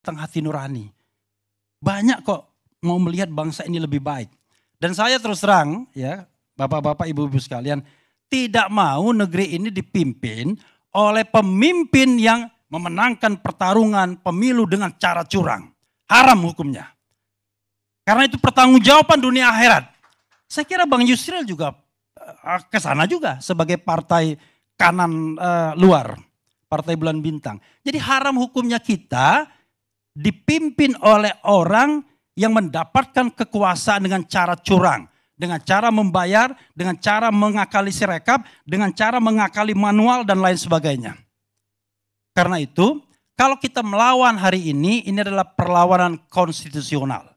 tentang hati nurani. Banyak kok mau melihat bangsa ini lebih baik. Dan saya terus terang ya, bapak-bapak, ibu-ibu sekalian, tidak mau negeri ini dipimpin oleh pemimpin yang memenangkan pertarungan pemilu dengan cara curang. Haram hukumnya. Karena itu pertanggungjawaban dunia akhirat. Saya kira Bang Yusril juga ke sana juga sebagai partai kanan luar. Partai Bulan Bintang. Jadi haram hukumnya kita dipimpin oleh orang yang mendapatkan kekuasaan dengan cara curang. Dengan cara membayar, dengan cara mengakali sirekap, dengan cara mengakali manual dan lain sebagainya. Karena itu, kalau kita melawan hari ini adalah perlawanan konstitusional.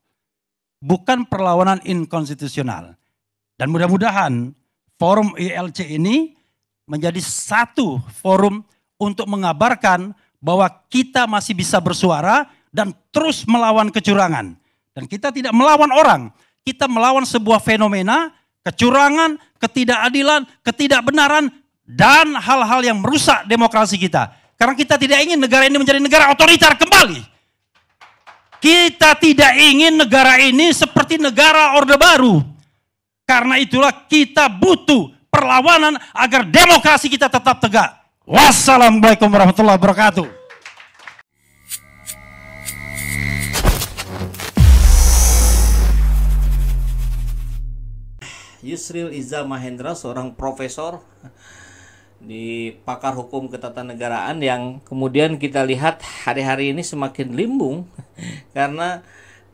Bukan perlawanan inkonstitusional. Dan mudah-mudahan forum ILC ini menjadi satu forum untuk mengabarkan bahwa kita masih bisa bersuara dan terus melawan kecurangan. Dan kita tidak melawan orang, kita melawan sebuah fenomena, kecurangan, ketidakadilan, ketidakbenaran, dan hal-hal yang merusak demokrasi kita. Karena kita tidak ingin negara ini menjadi negara otoriter kembali. Kita tidak ingin negara ini seperti negara Orde Baru. Karena itulah kita butuh perlawanan agar demokrasi kita tetap tegak. Wassalamualaikum warahmatullahi wabarakatuh. Yusril Iza Mahendra, seorang profesor di pakar hukum ketatanegaraan yang kemudian kita lihat hari-hari ini semakin limbung karena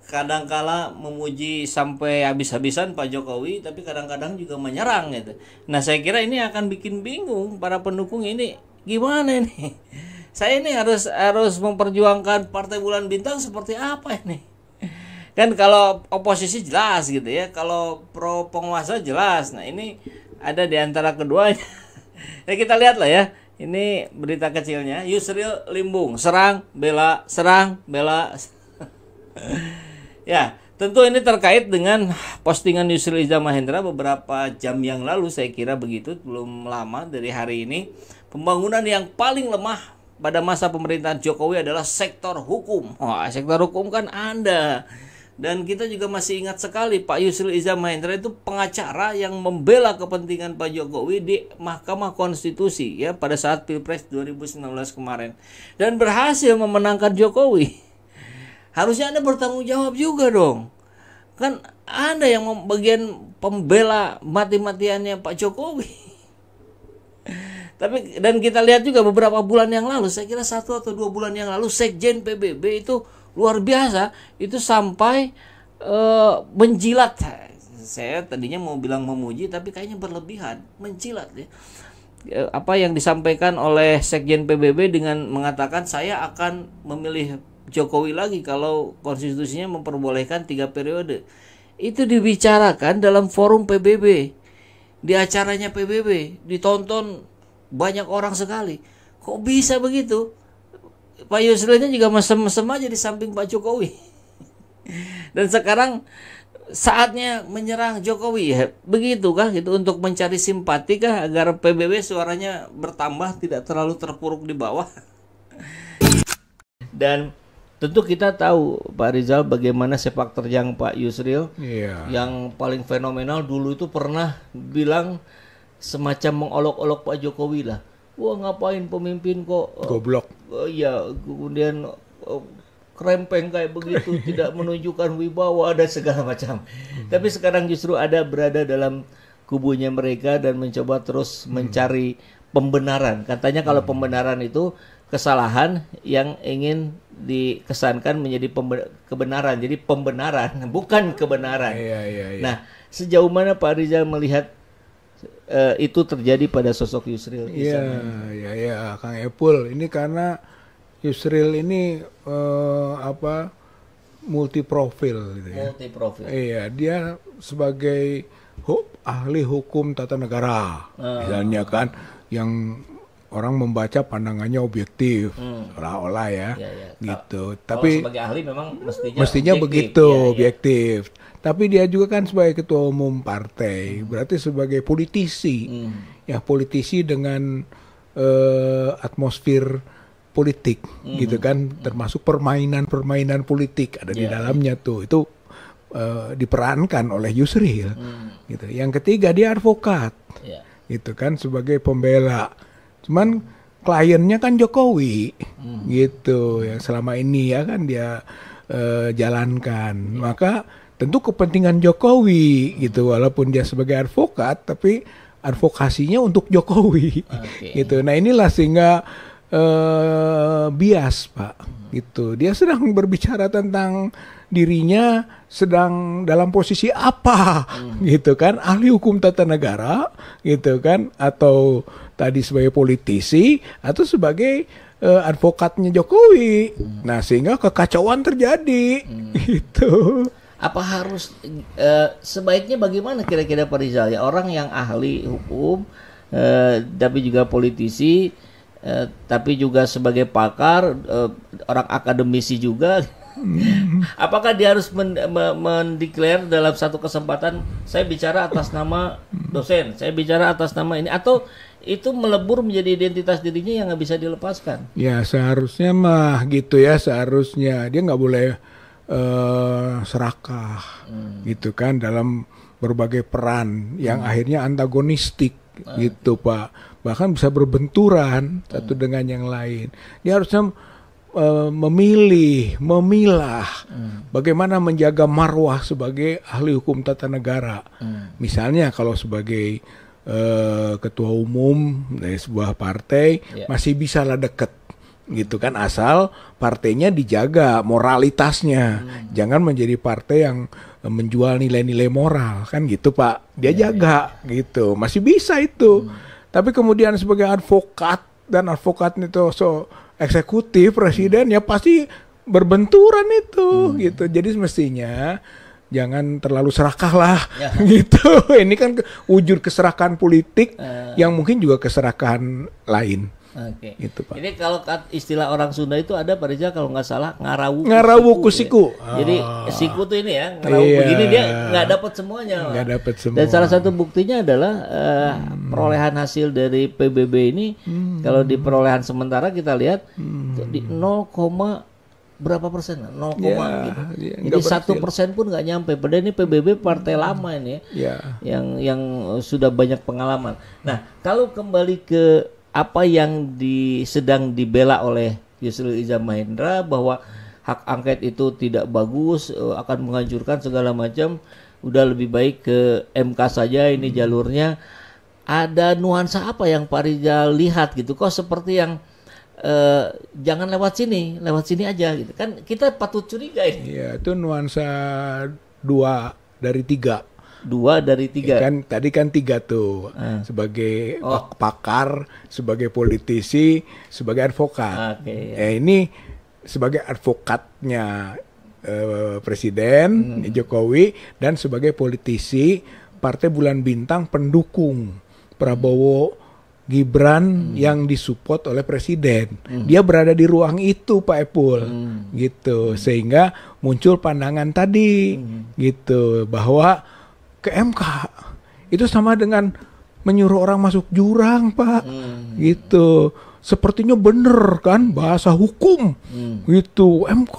kadangkala memuji sampai habis-habisan Pak Jokowi, tapi kadang-kadang juga menyerang gitu. Nah, saya kira ini akan bikin bingung para pendukung ini, gimana ini? Saya ini harus memperjuangkan Partai Bulan Bintang seperti apa ini? Kan kalau oposisi jelas gitu ya, kalau pro penguasa jelas. Nah, ini ada di antara keduanya. Ya kita lihat lah ya. Ini berita kecilnya, Yusril limbung, serang, bela. Ya, tentu ini terkait dengan postingan Yusril Iza Mahendra beberapa jam yang lalu, saya kira begitu, belum lama dari hari ini. Pembangunan yang paling lemah pada masa pemerintahan Jokowi adalah sektor hukum. Wah, sektor hukum kan Anda. Dan kita juga masih ingat sekali Pak Yusril Iza Mahendra itu pengacara yang membela kepentingan Pak Jokowi di Mahkamah Konstitusi ya pada saat Pilpres 2019 kemarin. Dan berhasil memenangkan Jokowi. Harusnya Anda bertanggung jawab juga dong. Kan Anda yang bagian pembela mati-matiannya Pak Jokowi. Tapi dan kita lihat juga beberapa bulan yang lalu, saya kira 1 atau 2 bulan yang lalu, Sekjen PBB itu luar biasa, itu sampai menjilat. Saya tadinya mau bilang memuji, tapi kayaknya berlebihan, menjilat ya. Apa yang disampaikan oleh Sekjen PBB dengan mengatakan saya akan memilih Jokowi lagi kalau konstitusinya memperbolehkan 3 periode. Itu dibicarakan dalam forum PBB, di acaranya PBB, ditonton banyak orang sekali. Kok bisa begitu? Pak Yusrilnya juga mesem-mesem aja di samping Pak Jokowi. Dan sekarang saatnya menyerang Jokowi ya. Begitukah gitu untuk mencari simpati kah agar PBB suaranya bertambah, tidak terlalu terpuruk di bawah? Dan tentu kita tahu Pak Rizal bagaimana sepak terjang Pak Yusril. Yang paling fenomenal dulu itu pernah bilang semacam mengolok-olok Pak Jokowi lah. Wah, ngapain pemimpin kok goblok. Ya, kemudian krempeng kayak begitu, tidak menunjukkan wibawa dan segala macam. Tapi sekarang justru ada berada dalam kubunya mereka dan mencoba terus mencari pembenaran. Katanya kalau pembenaran itu kesalahan yang ingin dikesankan menjadi kebenaran. Jadi pembenaran, bukan kebenaran. Iya. Nah, sejauh mana Pak Rizal melihat itu terjadi pada sosok Yusril? Iya, Kang Epul. Ini karena Yusril ini multi profil gitu ya. Multi profil. Iya, dia sebagai ahli hukum tata negara, misalnya kan, yang orang membaca pandangannya objektif, seolah-olah ya, gitu. Tapi sebagai ahli memang mestinya begitu, objektif. Tapi dia juga kan sebagai ketua umum partai, berarti sebagai politisi, ya politisi dengan atmosfer politik, gitu kan, termasuk permainan politik ada di dalamnya tuh. Itu diperankan oleh Yusril. Gitu. Yang ketiga dia advokat, gitu kan, sebagai pembela. Cuman kliennya kan Jokowi, gitu, yang selama ini ya kan dia jalankan. Maka tentu kepentingan Jokowi, gitu, walaupun dia sebagai advokat, tapi advokasinya untuk Jokowi, gitu. Nah inilah sehingga bias, Pak, gitu. Dia sedang berbicara tentang dirinya sedang dalam posisi apa, gitu kan, ahli hukum tata negara, gitu kan, atau tadi sebagai politisi atau sebagai advokatnya Jokowi. Nah sehingga kekacauan terjadi, gitu. Apa harus sebaiknya bagaimana kira-kira Pak Rizal ya, orang yang ahli hukum tapi juga politisi tapi juga sebagai pakar, orang akademisi juga, apakah dia harus mendeklar dalam satu kesempatan, saya bicara atas nama dosen, saya bicara atas nama ini, atau itu melebur menjadi identitas dirinya yang nggak bisa dilepaskan? Ya seharusnya mah gitu ya, seharusnya dia nggak boleh serakah, gitu kan, dalam berbagai peran yang akhirnya antagonistik, gitu Pak, bahkan bisa berbenturan satu dengan yang lain. Dia harusnya memilah bagaimana menjaga marwah sebagai ahli hukum tata negara. Misalnya kalau sebagai ketua umum dari sebuah partai masih bisa lah deket, gitu kan, asal partainya dijaga moralitasnya, jangan menjadi partai yang menjual nilai-nilai moral, kan gitu Pak, dia jaga, gitu, masih bisa itu. Tapi kemudian sebagai advokat, dan advokatnya itu eksekutif presiden, ya pasti berbenturan itu, gitu. Jadi semestinya jangan terlalu serakah lah, gitu. Ini kan wujud keserakahan politik yang mungkin juga keserakahan lain. Gitu, Pak. Ini kalau istilah orang Sunda itu ada Pak Rizal, kalau nggak salah ngarawu kusiku. Ya. Jadi siku tuh ini ya, ngarawu begini dia nggak dapat semuanya. Nggak dapat semua. Dan salah satu buktinya adalah perolehan hasil dari PBB ini, kalau di perolehan sementara kita lihat di 0, berapa persen? 0, gitu. Jadi 1% pun nggak nyampe. Padahal ini PBB partai lama ini ya, yang sudah banyak pengalaman. Nah, kalau kembali ke apa yang sedang dibela oleh Yusril Iza Mahendra, bahwa hak angket itu tidak bagus, akan menghancurkan segala macam, udah lebih baik ke MK saja ini jalurnya. Ada nuansa apa yang Pak Rizal lihat gitu? Kok seperti yang jangan lewat sini aja gitu kan, kita patut curiga ini. Iya, itu nuansa 2 dari 3. 2 dari 3. Ya kan tadi kan 3 tuh. Sebagai pakar, sebagai politisi, sebagai advokat. Ini sebagai advokatnya Presiden Jokowi, dan sebagai politisi Partai Bulan Bintang pendukung Prabowo Gibran yang disupport oleh Presiden. Dia berada di ruang itu Pak Epul, gitu, sehingga muncul pandangan tadi, gitu, bahwa ke MK itu sama dengan menyuruh orang masuk jurang Pak, gitu. Sepertinya bener kan bahasa hukum, gitu, MK,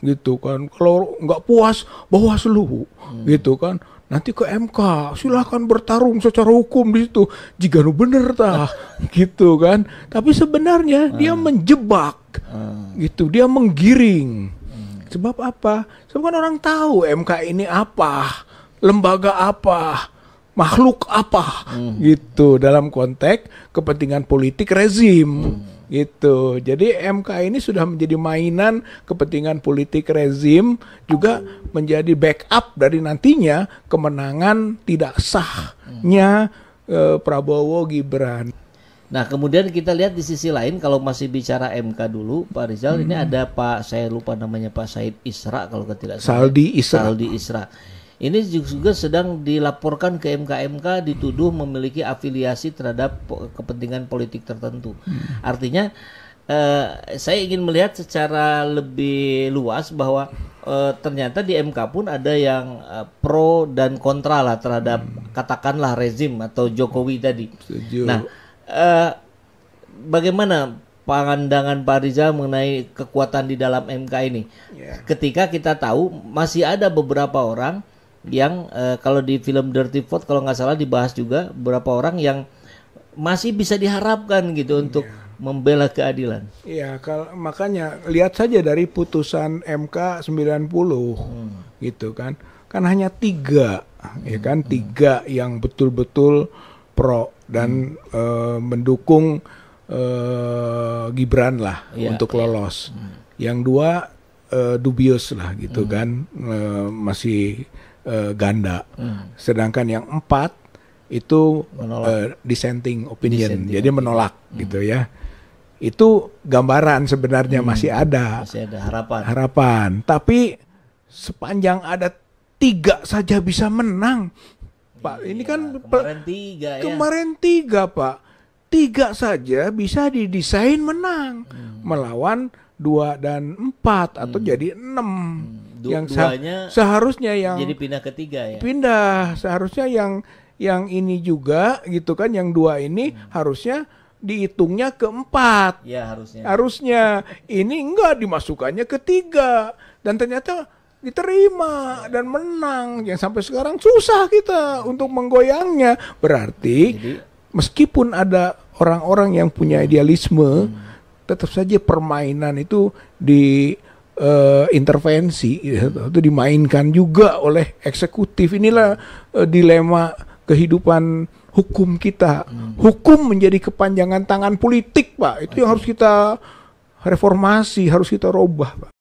gitu kan. Kalau nggak puas Bawaslu, gitu kan, nanti ke MK, silakan bertarung secara hukum di situ. Jika bener tah, gitu kan. Tapi sebenarnya dia menjebak, gitu, dia menggiring. Sebab apa? Sebab kan orang tahu MK ini apa, lembaga apa, makhluk apa, gitu, dalam konteks kepentingan politik rezim, gitu. Jadi MK ini sudah menjadi mainan kepentingan politik rezim, juga menjadi backup dari nantinya kemenangan tidak sahnya Prabowo Gibran. Nah kemudian kita lihat di sisi lain, kalau masih bicara MK dulu Pak Rizal, ini ada Pak, saya lupa namanya, Pak Said Isra kalau tidak salah. Saldi Isra. Ini juga sedang dilaporkan ke MK, dituduh memiliki afiliasi terhadap kepentingan politik tertentu. Artinya saya ingin melihat secara lebih luas bahwa ternyata di MK pun ada yang pro dan kontra lah terhadap katakanlah rezim atau Jokowi tadi. Setuju. Nah, bagaimana pandangan Pak Rizal mengenai kekuatan di dalam MK ini? Ketika kita tahu masih ada beberapa orang yang kalau di film Dirty Vote kalau nggak salah dibahas juga beberapa orang yang masih bisa diharapkan gitu untuk membela keadilan. Iya, makanya lihat saja dari putusan MK 90 gitu kan. Kan hanya 3 ya kan, 3 yang betul-betul pro dan mendukung Gibran lah untuk lolos. Yang 2 dubious lah gitu kan, masih ganda. Sedangkan yang 4 itu dissenting opinion, jadi menolak gitu ya. Itu gambaran sebenarnya masih ada harapan. Tapi sepanjang ada 3 saja bisa menang, Pak. Ini kan kemarin 3 Pak. 3 saja bisa didesain menang melawan 2 dan 4 atau jadi 6. Yang seharusnya yang jadi pindah ke 3 ya. Pindah seharusnya yang ini juga gitu kan, yang 2 ini harusnya dihitungnya ke 4. Ya harusnya ini enggak dimasukkannya ke 3 dan ternyata diterima dan menang. Yang sampai sekarang susah kita untuk menggoyangnya. Berarti meskipun ada orang-orang yang punya idealisme, tetap saja permainan itu intervensi itu dimainkan juga oleh eksekutif. Inilah dilema kehidupan hukum kita. Hukum menjadi kepanjangan tangan politik, Pak. Itu yang harus kita reformasi, harus kita robah, Pak.